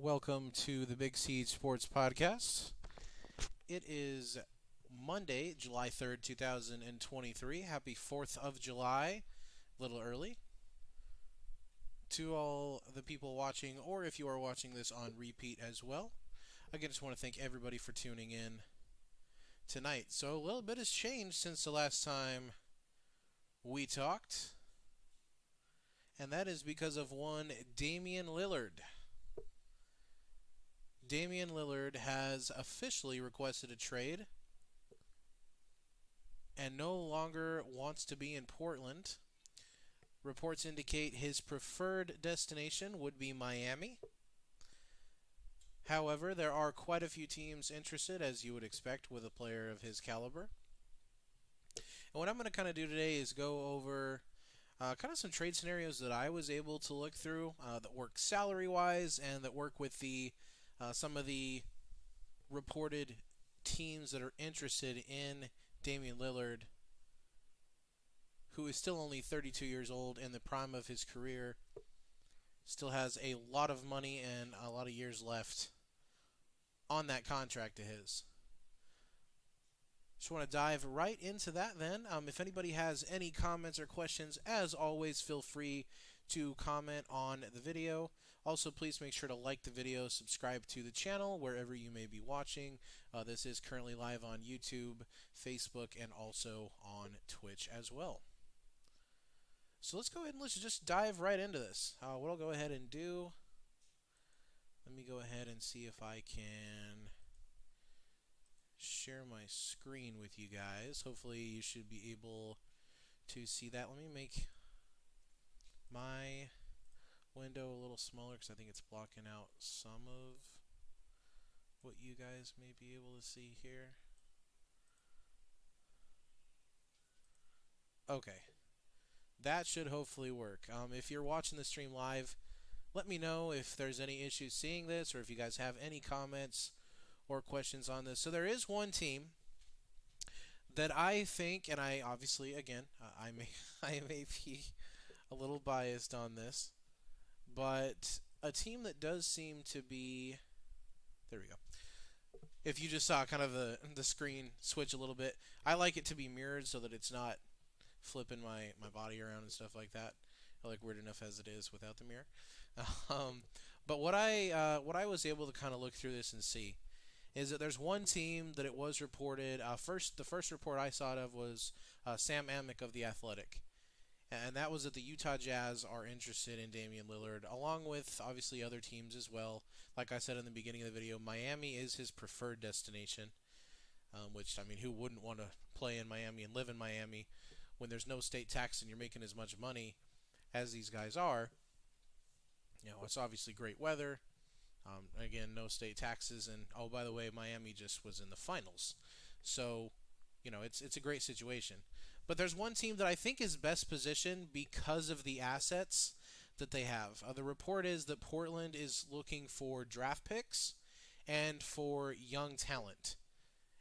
Welcome to the Big Seed Sports Podcast. It is Monday, July 3rd, 2023. Happy 4th of July. A little early. To all the people watching, or if you are watching this on repeat as well, again, just want to thank everybody for tuning in tonight. So, a little bit has changed since the last time we talked, and that is because of one Damian Lillard. Damian Lillard has officially requested a trade and no longer wants to be in Portland. Reports indicate his preferred destination would be Miami. However, there are quite a few teams interested, as you would expect with a player of his caliber. And what I'm going to kind of do today is go over kind of some trade scenarios that I was able to look through that work salary-wise and that work with the some of the reported teams that are interested in Damian Lillard, who is still only 32 years old in the prime of his career, still has a lot of money and a lot of years left on that contract of his. Just want to dive right into that then. If anybody has any comments or questions, as always, feel free to comment on the video. Also, please make sure to like the video, subscribe to the channel wherever you may be watching. This is currently live on YouTube, Facebook, and also on Twitch as well. So let's go ahead and let's just dive right into this. What I'll go ahead and do, let me go ahead and see if I can share my screen with you guys. Hopefully you should be able to see that. Let me make my window a little smaller because I think it's blocking out some of what you guys may be able to see here. Okay, that should hopefully work. If you're watching the stream live, let me know if there's any issues seeing this or if you guys have any comments or questions on this. So there is one team that I think, and I obviously, again, I may be a little biased on this, but a team that does seem to be, there we go. If you just saw kind of the screen switch a little bit, I like it to be mirrored so that it's not flipping my body around and stuff like that. I like weird enough as it is without the mirror. But what I was able to kind of look through this and see is that there's one team that it was reported. The first report I saw of was Sam Amick of The Athletic. And that was that the Utah Jazz are interested in Damian Lillard, along with obviously other teams as well. Like I said in the beginning of the video, Miami is his preferred destination, which, I mean, who wouldn't want to play in Miami and live in Miami when there's no state tax and you're making as much money as these guys are? You know, it's obviously great weather. Again, no state taxes, and oh, by the way, Miami just was in the finals, so you know it's a great situation. But there's one team that I think is best positioned because of the assets that they have. The report is that Portland is looking for draft picks and for young talent,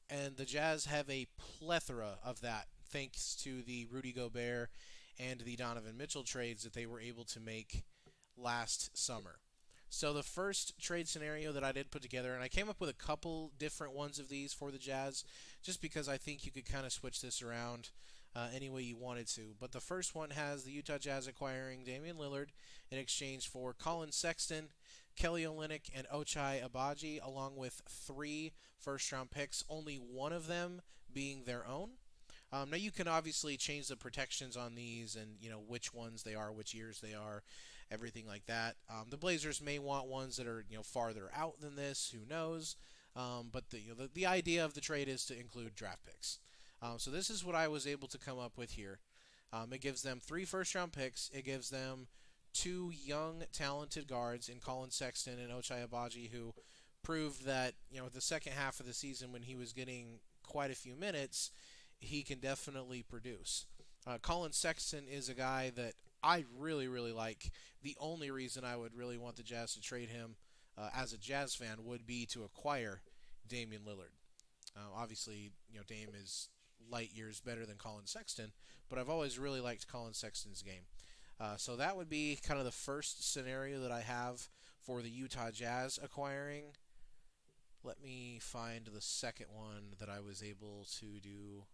and the Jazz have a plethora of that thanks to the Rudy Gobert and the Donovan Mitchell trades that they were able to make last summer. So the first trade scenario that I did put together, and I came up with a couple different ones of these for the Jazz, just because I think you could kind of switch this around any way you wanted to. But the first one has the Utah Jazz acquiring Damian Lillard in exchange for Colin Sexton, Kelly Olynyk, and Ochai Agbaji, along with 3 first-round picks, only one of them being their own. Now you can obviously change the protections on these and, you know, which ones they are, which years they are, everything like that. The Blazers may want ones that are, you know, farther out than this, who knows. But the idea of the trade is to include draft picks. So this is what I was able to come up with here. It gives them 3 first-round picks. It gives them 2 young, talented guards in Colin Sexton and Ochai Agbaji, who proved that, you know, the second half of the season when he was getting quite a few minutes, he can definitely produce. Colin Sexton is a guy that I really, really like. The only reason I would really want the Jazz to trade him as a Jazz fan would be to acquire Damian Lillard. Obviously, you know, Dame is light years better than Colin Sexton, but I've always really liked Colin Sexton's game. So that would be kind of the first scenario that I have for the Utah Jazz acquiring. Let me find the second one that I was able to do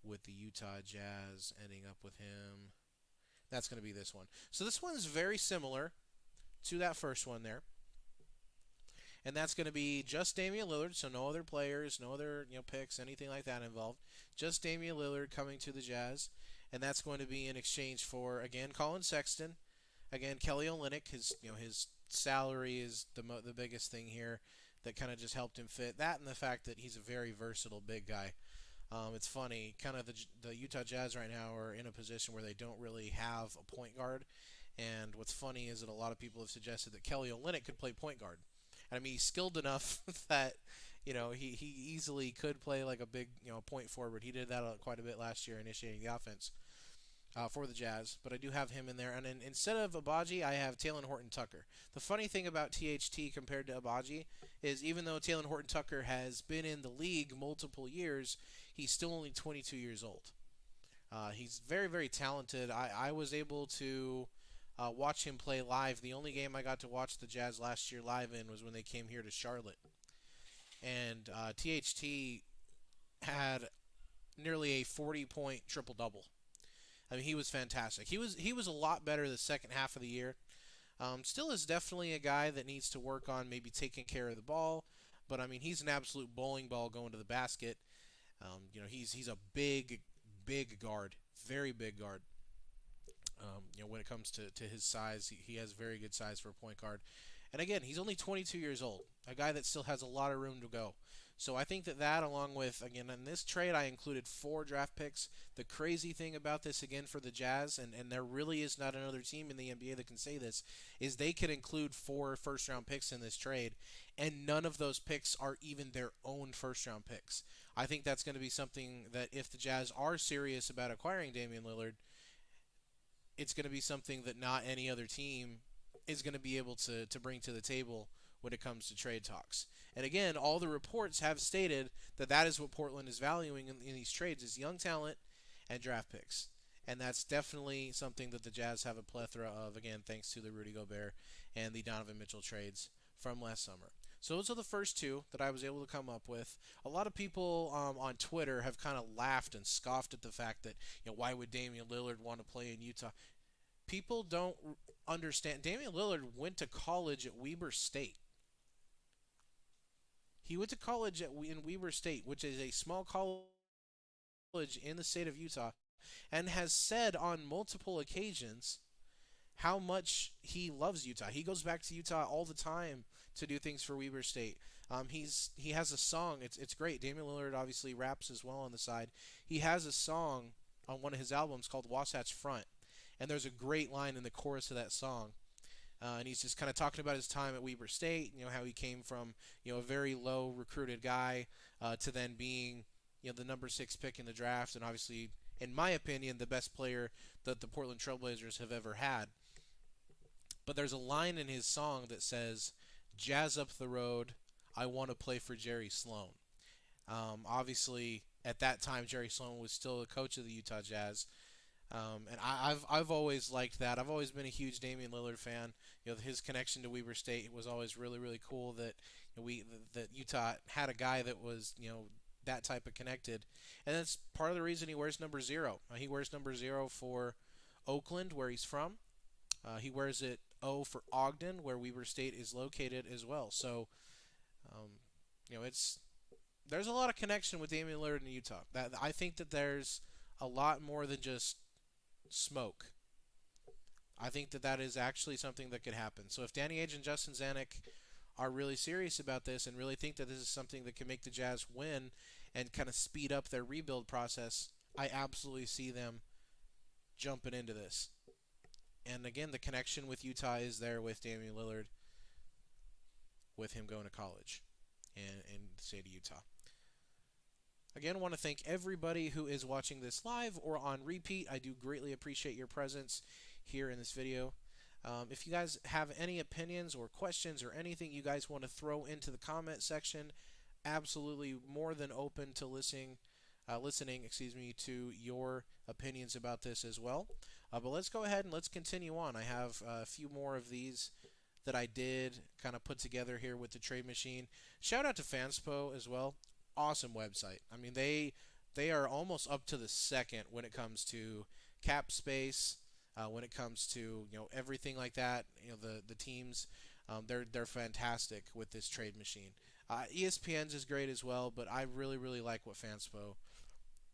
with the Utah Jazz, ending up with him. That's going to be this one. So this one's very similar to that first one there. And that's going to be just Damian Lillard, so no other players, no other picks, anything like that involved. Just Damian Lillard coming to the Jazz, and that's going to be in exchange for, again, Colin Sexton, again, Kelly Olynyk. His salary is the biggest thing here that kind of just helped him fit. That and the fact that he's a very versatile big guy. It's funny, kind of the Utah Jazz right now are in a position where they don't really have a point guard. And what's funny is that a lot of people have suggested that Kelly Olynyk could play point guard. And I mean, he's skilled enough that he easily could play like a big point forward. He did that quite a bit last year, initiating the offense for the Jazz. But I do have him in there, and then instead of Abaji, I have Talen Horton-Tucker. The funny thing about THT compared to Abaji is even though Talen Horton-Tucker has been in the league multiple years, he's still only 22 years old. He's very, very talented. I was able to watch him play live. The only game I got to watch the Jazz last year live in was when they came here to Charlotte. And THT had nearly a 40-point triple-double. I mean, he was fantastic. He was a lot better the second half of the year. Still is definitely a guy that needs to work on maybe taking care of the ball. But, I mean, he's an absolute bowling ball going to the basket. He's a big guard, very big guard. When it comes to his size, he has very good size for a point guard. And again, he's only 22 years old, a guy that still has a lot of room to go. So I think that along with, again, in this trade, I included 4 draft picks. The crazy thing about this, again, for the Jazz, and there really is not another team in the NBA that can say this, is they could include 4 first-round picks in this trade, and none of those picks are even their own first-round picks. I think that's going to be something that if the Jazz are serious about acquiring Damian Lillard, it's going to be something that not any other team is going to be able to bring to the table when it comes to trade talks. And again, all the reports have stated that is what Portland is valuing in these trades is young talent and draft picks. And that's definitely something that the Jazz have a plethora of, again, thanks to the Rudy Gobert and the Donovan Mitchell trades from last summer. So those are the first 2 that I was able to come up with. A lot of people on Twitter have kind of laughed and scoffed at the fact that, why would Damian Lillard want to play in Utah? People don't understand. Damian Lillard went to college at Weber State. He went to college in Weber State, which is a small college in the state of Utah, and has said on multiple occasions how much he loves Utah. He goes back to Utah all the time to do things for Weber State. He has a song. It's great. Damian Lillard obviously raps as well on the side. He has a song on one of his albums called Wasatch Front, and there's a great line in the chorus of that song. And he's just kind of talking about his time at Weber State, how he came from, a very low recruited guy to then being, the number 6 pick in the draft, and obviously, in my opinion, the best player that the Portland Trailblazers have ever had. But there's a line in his song that says, "Jazz up the road, I want to play for Jerry Sloan." Obviously, at that time, Jerry Sloan was still the coach of the Utah Jazz. And I've always liked that. I've always been a huge Damian Lillard fan. His connection to Weber State was always really, really cool. That that Utah had a guy that was that type of connected, and that's part of the reason he wears number 0. He wears number 0 for Oakland, where he's from. He wears it O for Ogden, where Weber State is located as well. So, there's a lot of connection with Damian Lillard in Utah. That I think that there's a lot more than just smoke. I think that is actually something that could happen. So if Danny Ainge and Justin Zanuck are really serious about this and really think that this is something that can make the Jazz win and kind of speed up their rebuild process, I absolutely see them jumping into this. And again, the connection with Utah is there with Damian Lillard, with him going to college in the state of Utah. Again, I want to thank everybody who is watching this live or on repeat. I do greatly appreciate your presence here in this video. If you guys have any opinions or questions or anything you guys want to throw into the comment section, absolutely more than open to listening to your opinions about this as well. But let's go ahead and let's continue on. I have a few more of these that I did kind of put together here with the trade machine. Shout out to Fanspo as well. Awesome website. I mean, they are almost up to the second when it comes to cap space, when it comes to everything like that. The teams, they're fantastic with this trade machine. ESPN's is great as well, but I really like what Fanspo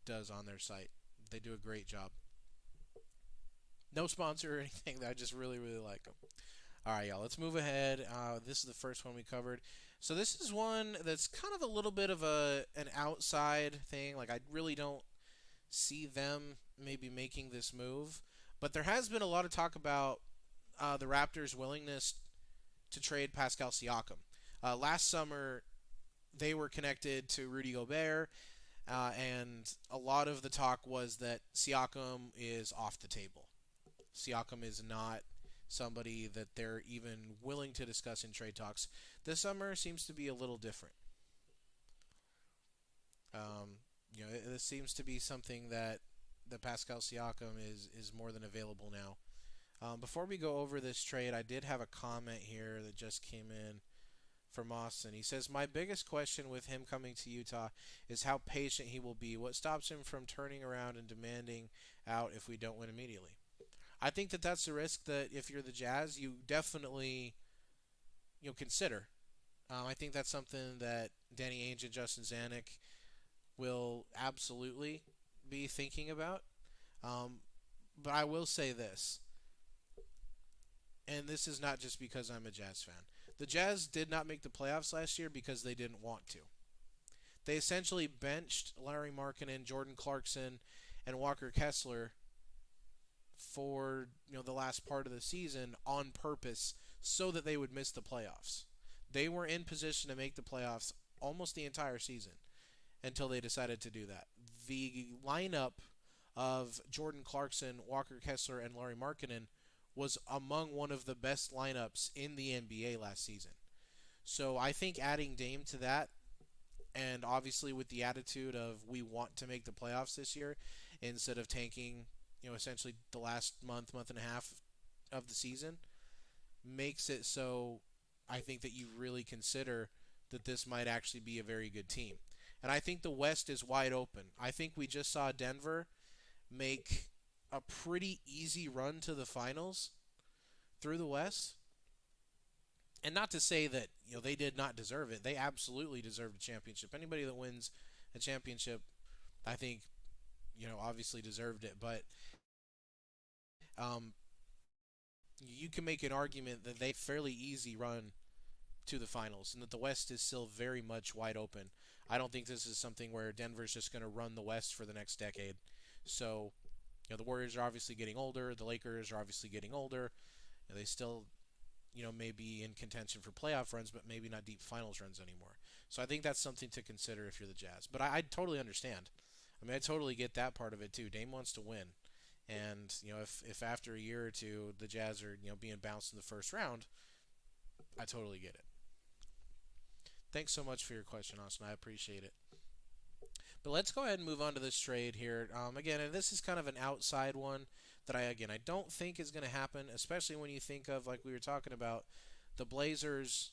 does on their site. They do a great job. No sponsor or anything. I just really like them. All right, y'all. Let's move ahead. This is the first one we covered. So this is one that's kind of a little bit of an outside thing. Like I really don't see them maybe making this move, but there has been a lot of talk about the Raptors' willingness to trade Pascal Siakam. Last summer, they were connected to Rudy Gobert, and a lot of the talk was that Siakam is off the table. Siakam is not somebody that they're even willing to discuss in trade talks. This summer seems to be a little different. This seems to be something that the Pascal Siakam is more than available now. Before we go over this trade, I did have a comment here that just came in from Austin. He says, my biggest question with him coming to Utah is how patient he will be. What stops him from turning around and demanding out if we don't win immediately? I think that that's the risk that if you're the Jazz, you definitely consider. I think that's something that Danny Ainge and Justin Zanuck will absolutely be thinking about. But I will say this, and this is not just because I'm a Jazz fan. The Jazz did not make the playoffs last year because they didn't want to. They essentially benched Larry Markkinen, Jordan Clarkson, and Walker Kessler for the last part of the season on purpose so that they would miss the playoffs. They were in position to make the playoffs almost the entire season until they decided to do that. The lineup of Jordan Clarkson, Walker Kessler, and Larry Markkinen was among one of the best lineups in the NBA last season. So I think adding Dame to that, and obviously with the attitude of we want to make the playoffs this year instead of tanking essentially the last month and a half of the season, makes it so I think that you really consider that this might actually be a very good team. And I think the West is wide open. I think we just saw Denver make a pretty easy run to the finals through the West. And not to say that they did not deserve it. They absolutely deserved a championship. Anybody that wins a championship, I think, obviously deserved it. But you can make an argument that they fairly easy run to the finals and that the West is still very much wide open. I don't think this is something where Denver's just going to run the West for the next decade. So, the Warriors are obviously getting older. The Lakers are obviously getting older. They still, may be in contention for playoff runs, but maybe not deep finals runs anymore. So I think that's something to consider if you're the Jazz. But I totally understand. I mean, I totally get that part of it too. Dame wants to win. And, if after a year or two the Jazz are, being bounced in the first round, I totally get it. Thanks so much for your question, Austin. I appreciate it. But let's go ahead and move on to this trade here. Again, and this is kind of an outside one that I don't think is going to happen, especially when you think of, like we were talking about, the Blazers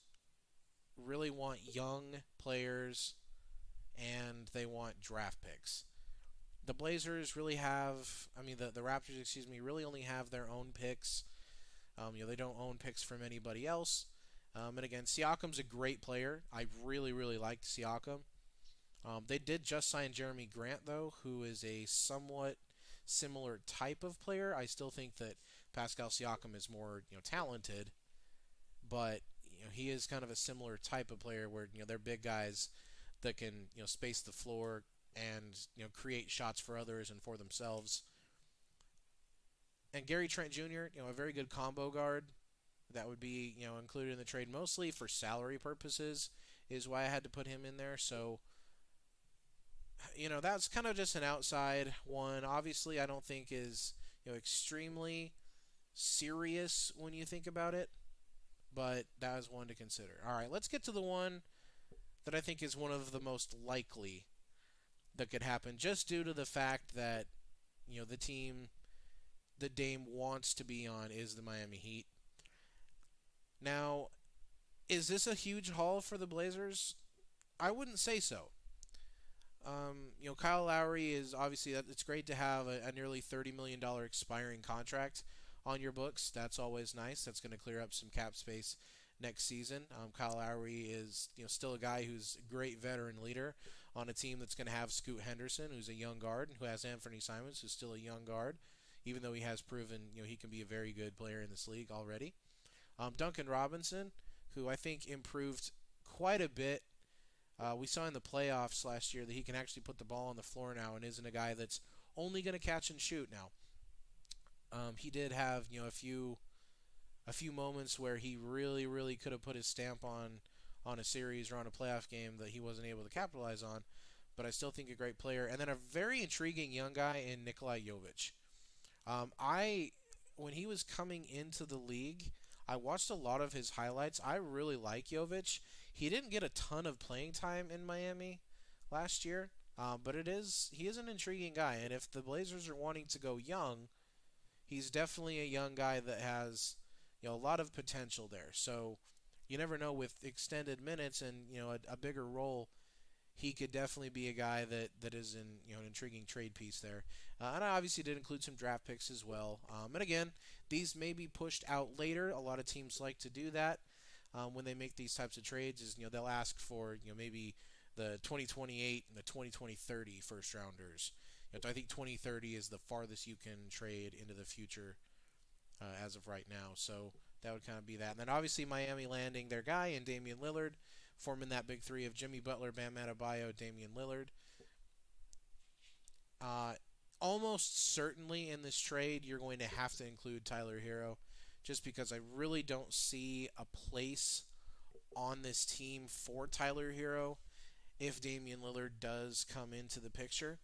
really want young players and they want draft picks. The Blazers really have, the Raptors, really only have their own picks. They don't own picks from anybody else. And again, Siakam's a great player. I really liked Siakam. They did just sign Jeremy Grant, though, who is a somewhat similar type of player. I still think that Pascal Siakam is more, talented, but he is kind of a similar type of player where they're big guys that can space the floor and create shots for others and for themselves. And Gary Trent Jr., a very good combo guard that would be included in the trade mostly for salary purposes is why I had to put him in there. So that's kind of just an outside one. Obviously, I don't think is extremely serious when you think about it, but that is one to consider. All right, let's get to the one that I think is one of the most likely that could happen, just due to the fact that the team that Dame wants to be on is the Miami Heat. Now, is this a huge haul for the Blazers? I wouldn't say so. Kyle Lowry is obviously it's great to have a nearly $30 million expiring contract on your books. That's always nice. That's going to clear up some cap space next season. Kyle Lowry is still a guy who's a great veteran leader on a team that's going to have Scoot Henderson, who's a young guard, and who has Anthony Simons, who's still a young guard, even though he has proven he can be a very good player in this league already. Duncan Robinson, who I think improved quite a bit. We saw in the playoffs last year that he can actually put the ball on the floor now and isn't a guy that's only going to catch and shoot now. He did have a few moments where he really could have put his stamp on a series or on a playoff game that he wasn't able to capitalize on, but I still think a great player. And then a very intriguing young guy in Nikolai Jovic. I when he was coming into the league, I watched a lot of his highlights. I really like Jovic. He didn't get a ton of playing time in Miami last year, but he is an intriguing guy. And if the Blazers are wanting to go young, he's definitely a young guy that has a lot of potential there. So you never know, with extended minutes and a bigger role, he could definitely be a guy that is an intriguing trade piece there. And I obviously did include some draft picks as well. And again, these may be pushed out later. A lot of teams like to do that when they make these types of trades. Is they'll ask for maybe the 2028 and the 2030 first rounders. I think 2030 is the farthest you can trade into the future as of right now. So that would kind of be that. And then obviously Miami landing their guy in Damian Lillard, forming that big three of Jimmy Butler, Bam Adebayo, Damian Lillard. Almost certainly in this trade, you're going to have to include Tyler Hero, just because I really don't see a place on this team for Tyler Hero if Damian Lillard does come into the picture.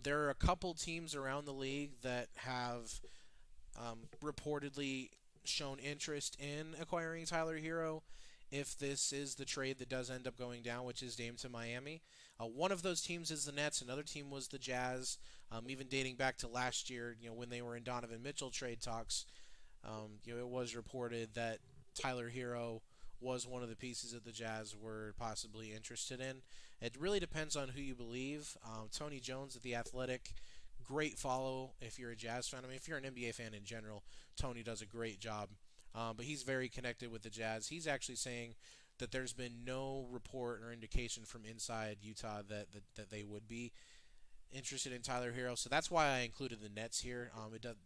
There are a couple teams around the league that have reportedly shown interest in acquiring Tyler Hero if this is the trade that does end up going down, which is Dame to Miami. One of those teams is the Nets. Another team was the Jazz. Even dating back to last year, when they were in Donovan Mitchell trade talks, it was reported that Tyler Hero was one of the pieces that the Jazz were possibly interested in. It really depends on who you believe. Tony Jones at The Athletic, great follow if you're a Jazz fan. I mean, if you're an NBA fan in general, Tony does a great job. But he's very connected with the Jazz. He's actually saying that there's been no report or indication from inside Utah that they would be interested in Tyler Hero. So that's why I included the Nets here.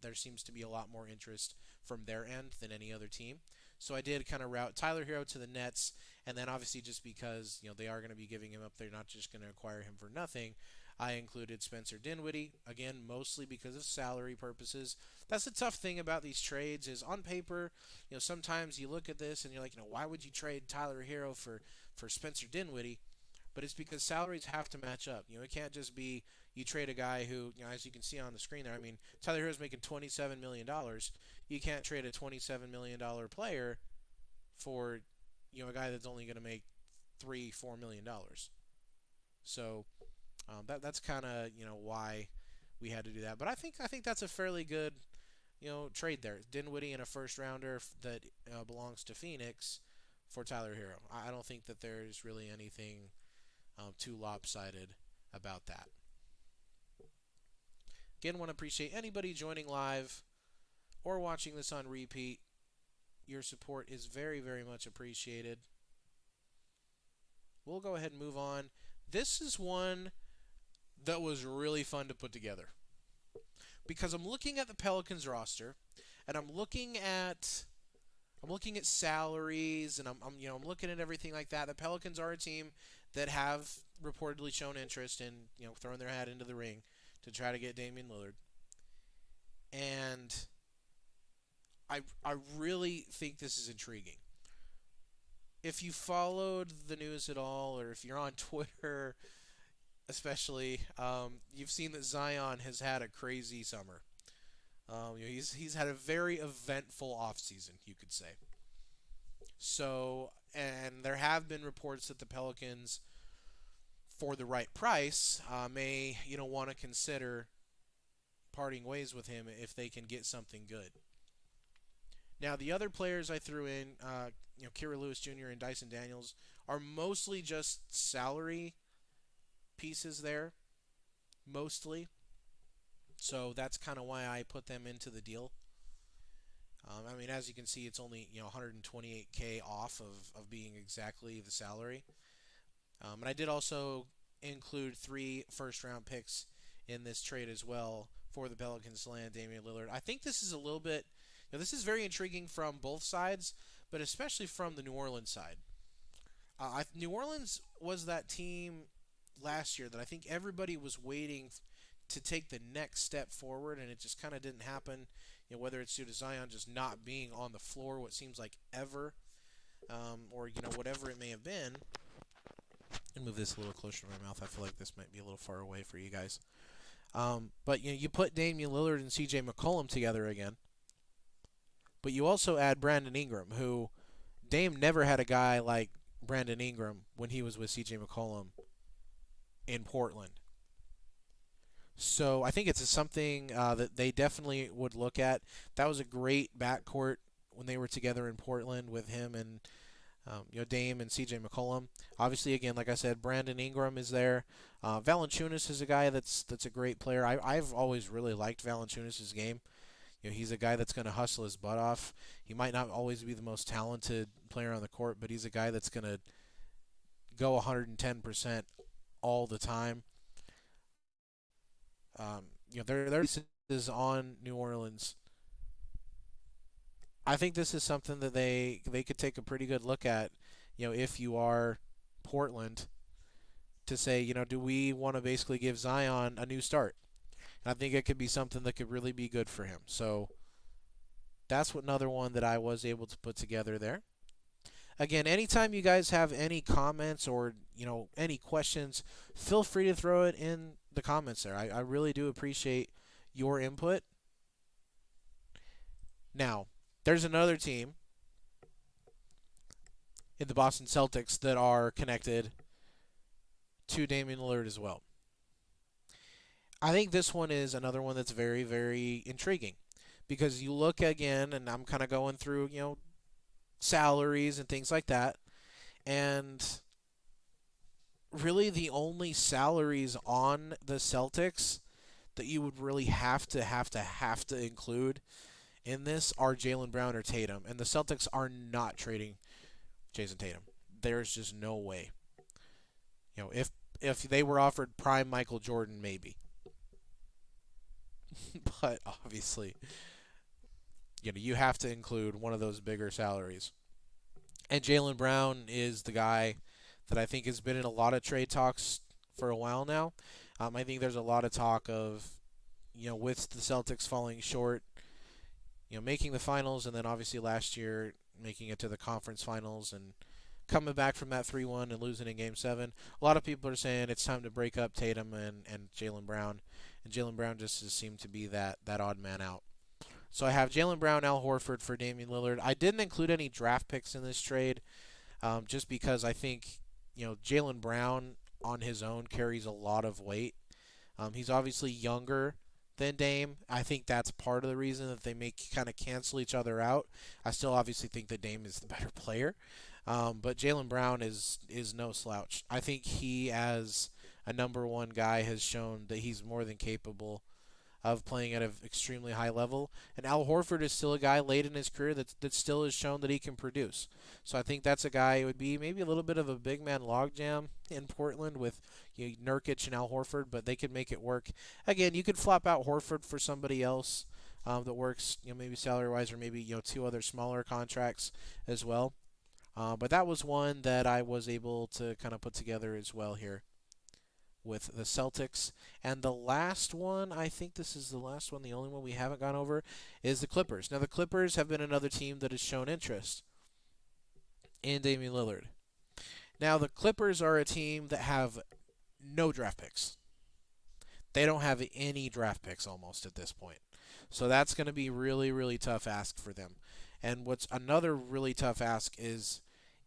There seems to be a lot more interest from their end than any other team. So I did kind of route Tyler Hero to the Nets, and then obviously just because they are going to be giving him up, they're not just going to acquire him for nothing. I included Spencer Dinwiddie, again, mostly because of salary purposes. That's the tough thing about these trades is on paper, sometimes you look at this and you're like, why would you trade Tyler Hero for Spencer Dinwiddie? But it's because salaries have to match up. It can't just be you trade a guy who, as you can see on the screen there, I mean, Tyler Hero's making $27 million. You can't trade a $27 million player for, a guy that's only going to make $3-4 million. So that's kind of why we had to do that. But I think that's a fairly good trade there. Dinwiddie and a first rounder that belongs to Phoenix for Tyler Hero. I don't think that there's really anything too lopsided about that. Again, want to appreciate anybody joining live or watching this on repeat. Your support is very, very much appreciated. We'll go ahead and move on. This is one that was really fun to put together because I'm looking at the Pelicans roster and I'm looking at salaries and I'm looking at everything like that. The Pelicans are a team that have reportedly shown interest in throwing their hat into the ring to try to get Damian Lillard, and I really think this is intriguing. If you followed the news at all, or if you're on Twitter especially, you've seen that Zion has had a crazy summer. He's had a very eventful offseason, you could say. So, and there have been reports that the Pelicans, for the right price, may want to consider parting ways with him if they can get something good. Now, the other players I threw in, Kira Lewis Jr. and Dyson Daniels, are mostly just salary pieces there, mostly. So that's kind of why I put them into the deal. I mean, as you can see, it's only 128K off of being exactly the salary. And I did also include 3 first-round picks in this trade as well for the Pelicans to land Damian Lillard. I think this is a little bit, this is very intriguing from both sides, but especially from the New Orleans side. New Orleans was that team last year that I think everybody was waiting to take the next step forward, and it just kind of didn't happen. Whether it's due to Zion just not being on the floor, what seems like ever, or whatever it may have been. And move this a little closer to my mouth. I feel like this might be a little far away for you guys. But you put Damian Lillard and C.J. McCollum together again. But you also add Brandon Ingram, who Dame never had a guy like Brandon Ingram when he was with C.J. McCollum in Portland. So I think it's something that they definitely would look at. That was a great backcourt when they were together in Portland with him and Dame and C.J. McCollum. Obviously, again, like I said, Brandon Ingram is there. Valanciunas is a guy that's a great player. I've always really liked Valanciunas' game. He's a guy that's going to hustle his butt off. He might not always be the most talented player on the court, but he's a guy that's going to go 110% all the time. There is on New Orleans. I think this is something that they could take a pretty good look at, if you are Portland, to say, do we want to basically give Zion a new start? And I think it could be something that could really be good for him. So that's another one that I was able to put together there. Again, anytime you guys have any comments or, any questions, feel free to throw it in the comments there. I really do appreciate your input. Now, there's another team in the Boston Celtics that are connected to Damian Lillard as well. I think this one is another one that's very, very intriguing because you look again, and I'm kind of going through, salaries and things like that, and really the only salaries on the Celtics that you would really have to include in this are Jaylen Brown or Tatum, and the Celtics are not trading Jason Tatum. There's just no way. If they were offered prime Michael Jordan, maybe. But obviously, you have to include one of those bigger salaries. And Jaylen Brown is the guy that I think has been in a lot of trade talks for a while now. I think there's a lot of talk of, with the Celtics falling short, making the finals, and then obviously last year making it to the conference finals and coming back from that 3-1 and losing in Game 7. A lot of people are saying it's time to break up Tatum and Jaylen Brown. And Jaylen Brown just seemed to be that odd man out. So I have Jaylen Brown, Al Horford for Damian Lillard. I didn't include any draft picks in this trade just because I think, Jaylen Brown on his own carries a lot of weight. He's obviously younger than Dame. I think that's part of the reason that they may kind of cancel each other out. I still obviously think that Dame is the better player. But Jaylen Brown is no slouch. I think he, as a number one guy, has shown that he's more than capable of playing at an extremely high level. And Al Horford is still a guy late in his career that still has shown that he can produce. So I think that's a guy who would be maybe a little bit of a big man logjam in Portland with Nurkic and Al Horford, but they could make it work. Again, you could flop out Horford for somebody else that works, maybe salary-wise, or maybe 2 other smaller contracts as well. But that was one that I was able to kind of put together as well here with the Celtics. And the last one, I think this is the last one, the only one we haven't gone over, is the Clippers. Now, the Clippers have been another team that has shown interest in Damian Lillard. Now, the Clippers are a team that have no draft picks. They don't have any draft picks almost at this point. So that's going to be really, really tough ask for them. And what's another really tough ask is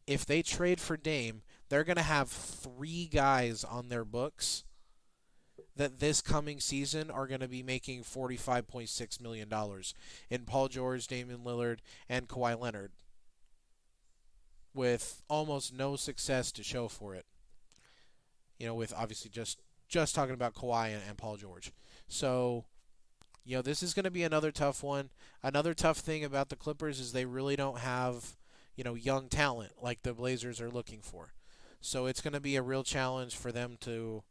if they trade for Dame, they're going to have 3 guys on their books that this coming season are going to be making $45.6 million in Paul George, Damian Lillard, and Kawhi Leonard, with almost no success to show for it. With obviously just talking about Kawhi and Paul George. So, this is going to be another tough one. Another tough thing about the Clippers is they really don't have, young talent like the Blazers are looking for. So it's going to be a real challenge for them to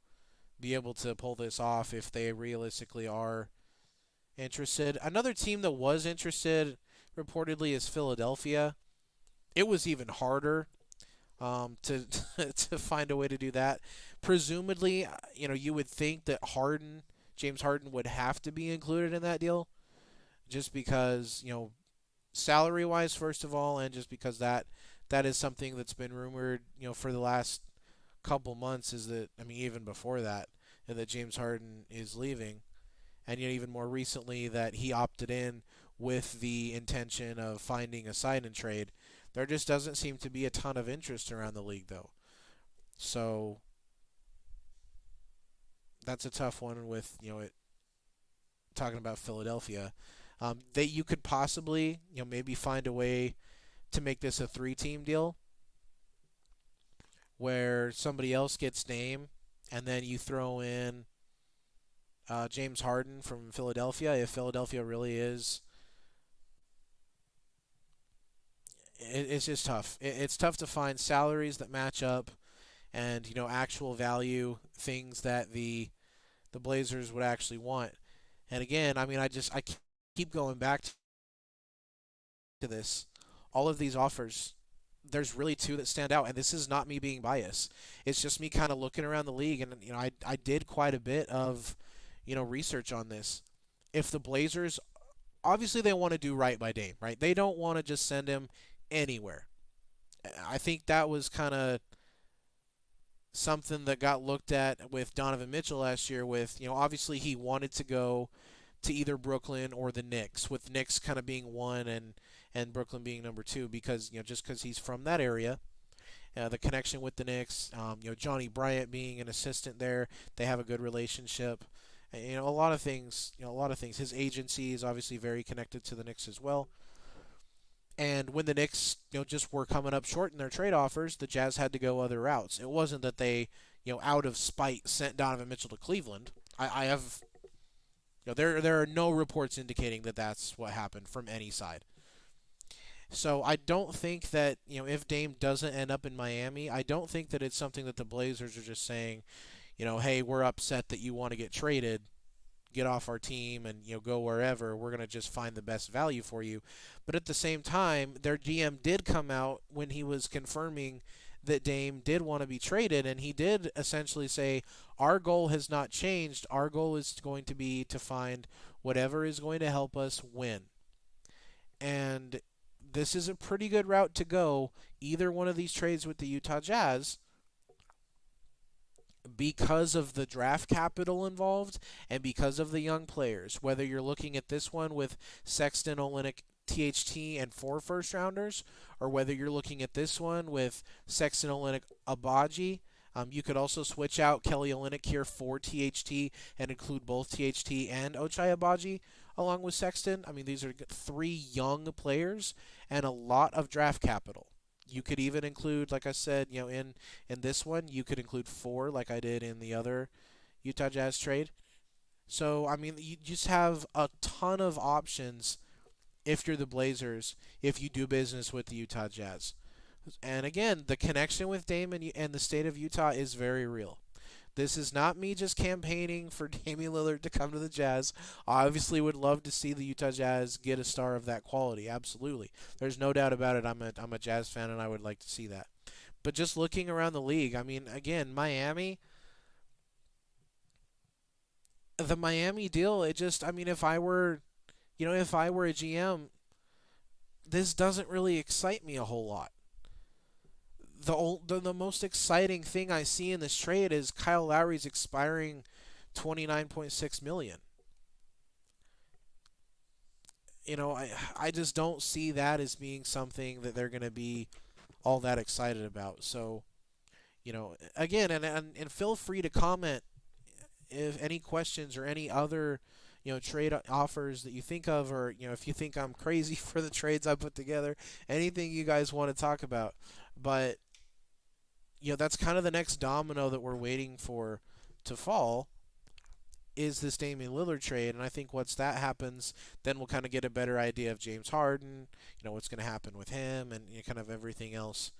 be able to pull this off if they realistically are interested. Another team that was interested reportedly is Philadelphia. It was even harder to to find a way to do that. Presumably, you would think that James Harden would have to be included in that deal, just because salary wise, first of all, and just because that is something that's been rumored for the last couple months. Is that, I mean, even before that James Harden is leaving, and even more recently that he opted in with the intention of finding a sign and trade. There just doesn't seem to be a ton of interest around the league, though. So that's a tough one with talking about Philadelphia. That you could possibly maybe find a way to make this a three-team deal where somebody else gets name, and then you throw in James Harden from Philadelphia if Philadelphia really is. It's just tough. It's tough to find salaries that match up, and actual value, things that the Blazers would actually want. And again, I mean, I keep going back to this. All of these offers, there's really two that stand out, and this is not me being biased. It's just me kind of looking around the league, and I did quite a bit of research on this. If the Blazers, obviously they want to do right by Dame, right? They don't want to just send him anywhere. I think that was kind of something that got looked at with Donovan Mitchell last year. With obviously he wanted to go to either Brooklyn or the Knicks, with Knicks kind of being one and Brooklyn being number two, because just because he's from that area. The connection with the Knicks, Johnny Bryant being an assistant there, they have a good relationship. And, a lot of things, His agency is obviously very connected to the Knicks as well. And when the Knicks, just were coming up short in their trade offers, the Jazz had to go other routes. It wasn't that they, out of spite, sent Donovan Mitchell to Cleveland. I have, there are no reports indicating that that's what happened from any side. So I don't think that, if Dame doesn't end up in Miami, I don't think that it's something that the Blazers are just saying, hey, we're upset that you want to get traded, get off our team and go wherever. We're going to just find the best value for you. But at the same time, their GM did come out when he was confirming that Dame did want to be traded, and he did essentially say, our goal has not changed. Our goal is going to be to find whatever is going to help us win. And this is a pretty good route to go, either one of these trades with the Utah Jazz, because of the draft capital involved and because of the young players. Whether you're looking at this one with Sexton, Olynyk, THT, and 4 first-rounders, or whether you're looking at this one with Sexton, Olynyk, Abaji. You could also switch out Kelly Olynyk here for THT and include both THT and Ochai Abaji along with Sexton. I mean, these are 3 young players and a lot of draft capital. You could even include, like I said, in this one, you could include 4 like I did in the other Utah Jazz trade. So, I mean, you just have a ton of options if you're the Blazers, if you do business with the Utah Jazz. And again, the connection with Dame and the state of Utah is very real. This is not me just campaigning for Damian Lillard to come to the Jazz. I obviously would love to see the Utah Jazz get a star of that quality. Absolutely. There's no doubt about it. I'm a Jazz fan, and I would like to see that. But just looking around the league, I mean, again, Miami, the Miami deal, if I were a GM, this doesn't really excite me a whole lot. The most exciting thing I see in this trade is Kyle Lowry's expiring $29.6 million. I just don't see that as being something that they're going to be all that excited about. So, again, and feel free to comment if any questions or any other trade offers that you think of, or if you think I'm crazy for the trades I put together, anything you guys want to talk about. But that's kind of the next domino that we're waiting for to fall, is this Damian Lillard trade. And I think once that happens, then we'll kind of get a better idea of James Harden, what's going to happen with him, and kind of everything else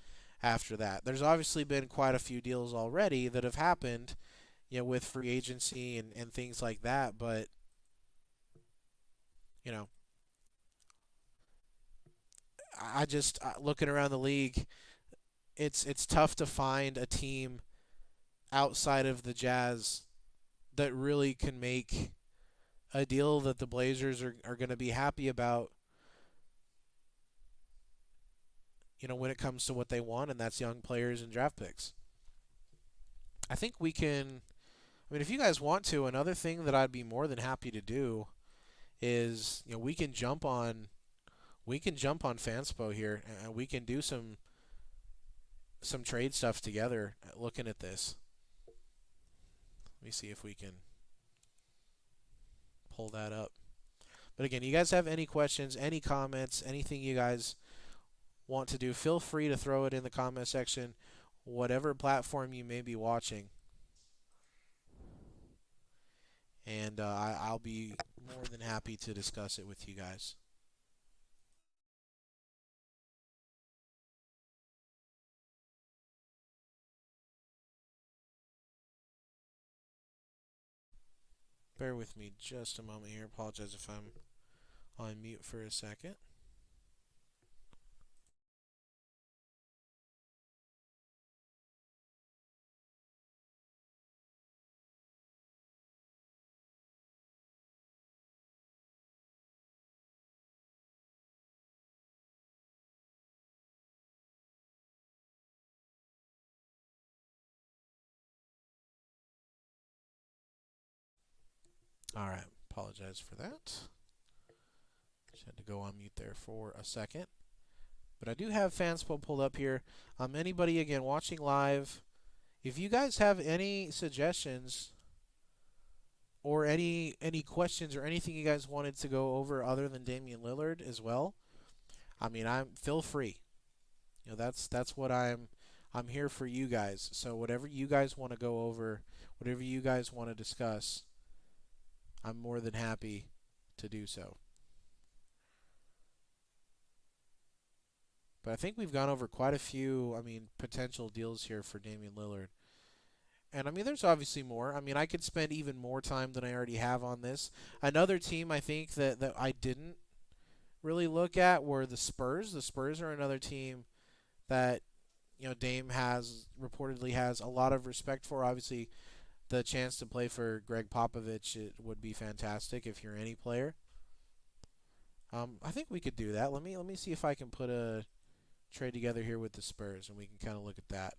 after that. There's obviously been quite a few deals already that have happened, with free agency and things like that. But, you know, I just looking around the league, it's tough to find a team outside of the Jazz that really can make a deal that the Blazers are going to be happy about, when it comes to what they want, and that's young players and draft picks. I think we can. I mean, if you guys want to, another thing that I'd be more than happy to do is, we can jump on Fanspo here, and we can do some trade stuff together. Looking at this, let me see if we can pull that up. But again, you guys have any questions, any comments, anything you guys want to do, feel free to throw it in the comment section, whatever platform you may be watching. And I'll be more than happy to discuss it with you guys. Bear with me just a moment here. Apologize if I'm on mute for a second. All right, apologize for that. Just had to go on mute there for a second. But I do have Fanspo pulled up here. Anybody, again, watching live, if you guys have any suggestions or any questions or anything you guys wanted to go over other than Damian Lillard as well, I mean, feel free. That's what I'm here for you guys. So whatever you guys want to go over, whatever you guys want to discuss, I'm more than happy to do so. But I think we've gone over quite a few, potential deals here for Damian Lillard. And, there's obviously more. I could spend even more time than I already have on this. Another team I think that I didn't really look at were the Spurs. The Spurs are another team that, Dame reportedly has a lot of respect for. Obviously, the chance to play for Greg Popovich, it would be fantastic if you're any player. I think we could do that. Let me see if I can put a trade together here with the Spurs, and we can kind of look at that.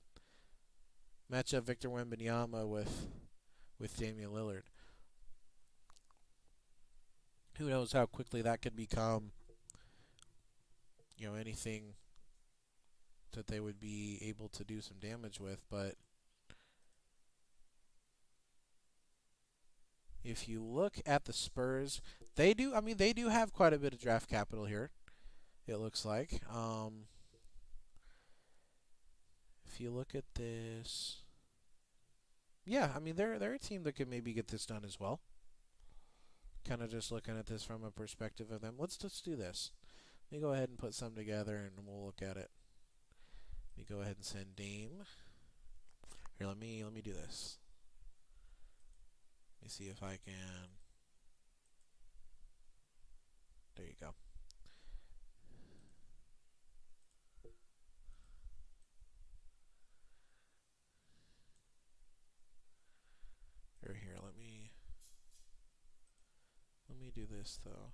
Match up Victor Wembanyama with Damian Lillard. Who knows how quickly that could become, anything that they would be able to do some damage with. But if you look at the Spurs, they do have quite a bit of draft capital here, it looks like. If you look at this, yeah, they're a team that could maybe get this done as well. Kind of just looking at this from a perspective of them. Let's just do this. Let me go ahead and put some together, and we'll look at it. Let me go ahead and send Dame. Here, let me do this. Let me see if I can. There you go. Here, let me do this though.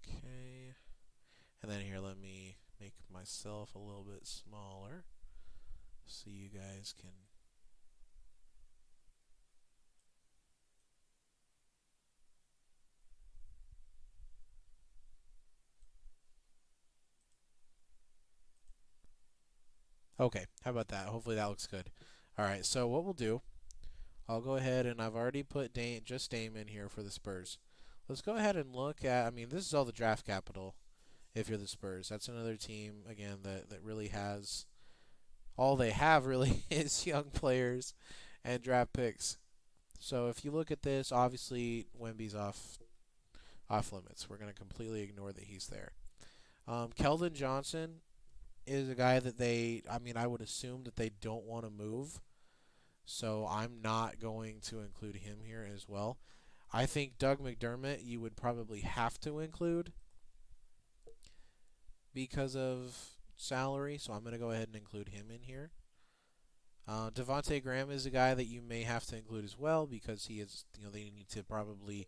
Okay. And then here, let me make myself a little bit smaller so you guys can. Okay, how about that? Hopefully that looks good. All right, so what we'll do, I'll go ahead and I've already put just Dame in here for the Spurs. Let's go ahead and look at, I mean, this is all the draft capital if you're the Spurs. That's another team, again, that really has, all they have really is young players and draft picks. So if you look at this, obviously Wemby's off limits. We're going to completely ignore that he's there. Keldon Johnson is a guy that I mean, I would assume that they don't want to move. So I'm not going to include him here as well. I think Doug McDermott you would probably have to include because of salary. So I'm going to go ahead and include him in here. Devontae Graham is a guy that you may have to include as well because he is, they need to probably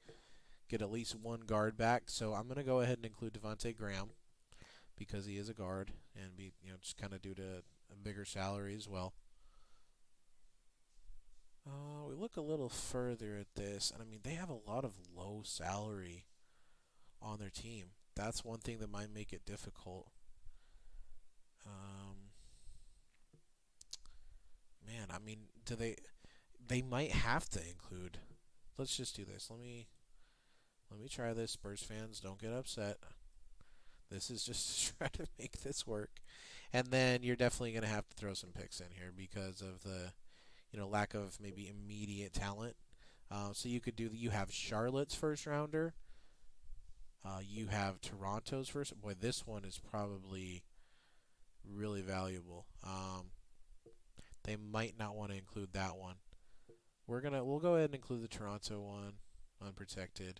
get at least one guard back. So I'm going to go ahead and include Devontae Graham because he is a guard and just kind of due to a bigger salary as well. We look a little further at this, and I mean, they have a lot of low salary on their team. That's one thing that might make it difficult. Man, I mean, they might have to include. Let's just do this. Let me try this. Spurs fans, don't get upset. This is just to try to make this work. And then you're definitely going to have to throw some picks in here because of the lack of maybe immediate talent. So you could you have Charlotte's first rounder. You have Toronto's first. Boy, this one is probably really valuable. They might not want to include that one. We'll go ahead and include the Toronto one, unprotected.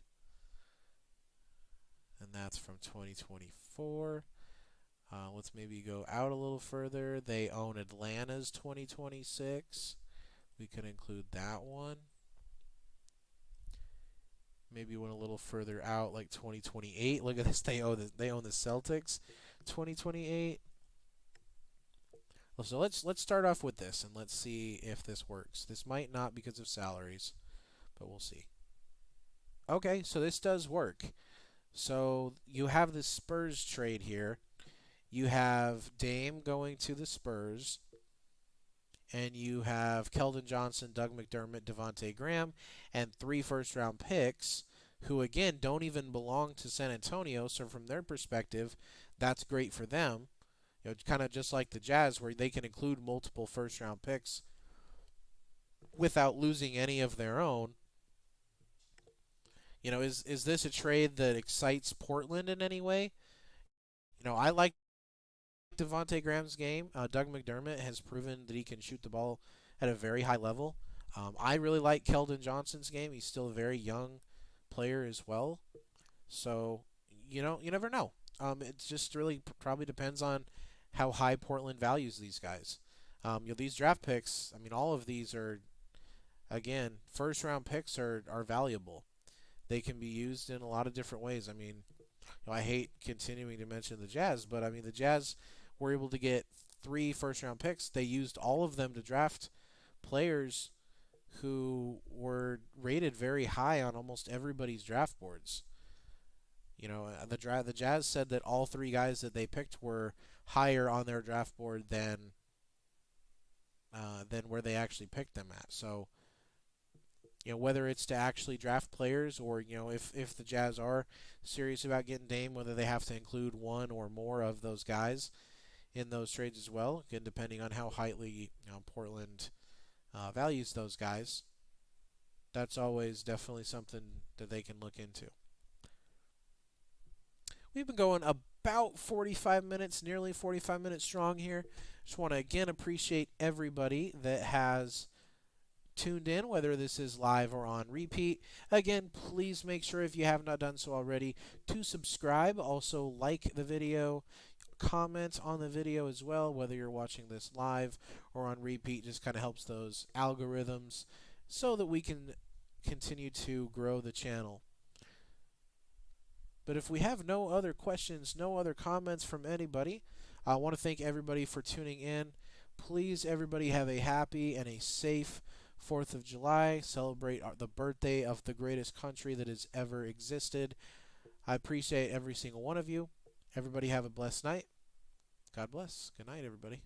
And that's from 2024. Let's maybe go out a little further. They own Atlanta's 2026. We could include that one. Maybe went a little further out, like 2028. Look at this. They own the Celtics 2028. So let's start off with this and let's see if this works. This might not because of salaries, but we'll see. Okay, so this does work. So you have the Spurs trade here. You have Dame going to the Spurs. And you have Keldon Johnson, Doug McDermott, Devontae Graham, and 3 first-round picks who, again, don't even belong to San Antonio. So from their perspective, that's great for them. Kind of just like the Jazz where they can include multiple first-round picks without losing any of their own. Is this a trade that excites Portland in any way? I like Devontae Graham's game. Doug McDermott has proven that he can shoot the ball at a very high level. I really like Keldon Johnson's game. He's still a very young player as well. So, you never know. It just really probably depends on how high Portland values these guys. These draft picks, I mean, all of these are, again, first-round picks are valuable. They can be used in a lot of different ways. I mean, I hate continuing to mention the Jazz, but I mean, the Jazz were able to get 3 first-round picks. They used all of them to draft players who were rated very high on almost everybody's draft boards. The Jazz said that all 3 guys that they picked were higher on their draft board than where they actually picked them at. So, whether it's to actually draft players or, if the Jazz are serious about getting Dame, whether they have to include one or more of those guys in those trades as well, again, depending on how highly Portland values those guys, that's always definitely something that they can look into. We've been going about 45 minutes, nearly 45 minutes strong here. Just want to again appreciate everybody that has tuned in, whether this is live or on repeat. Again, please make sure, if you have not done so already, to subscribe. Also, like the video, comment on the video as well, whether you're watching this live or on repeat. Just kind of helps those algorithms so that we can continue to grow the channel. But if we have no other questions, no other comments from anybody, I want to thank everybody for tuning in. Please, everybody, have a happy and a safe 4th of July. Celebrate the birthday of the greatest country that has ever existed. I appreciate every single one of you. Everybody have a blessed night. God bless. Good night, everybody.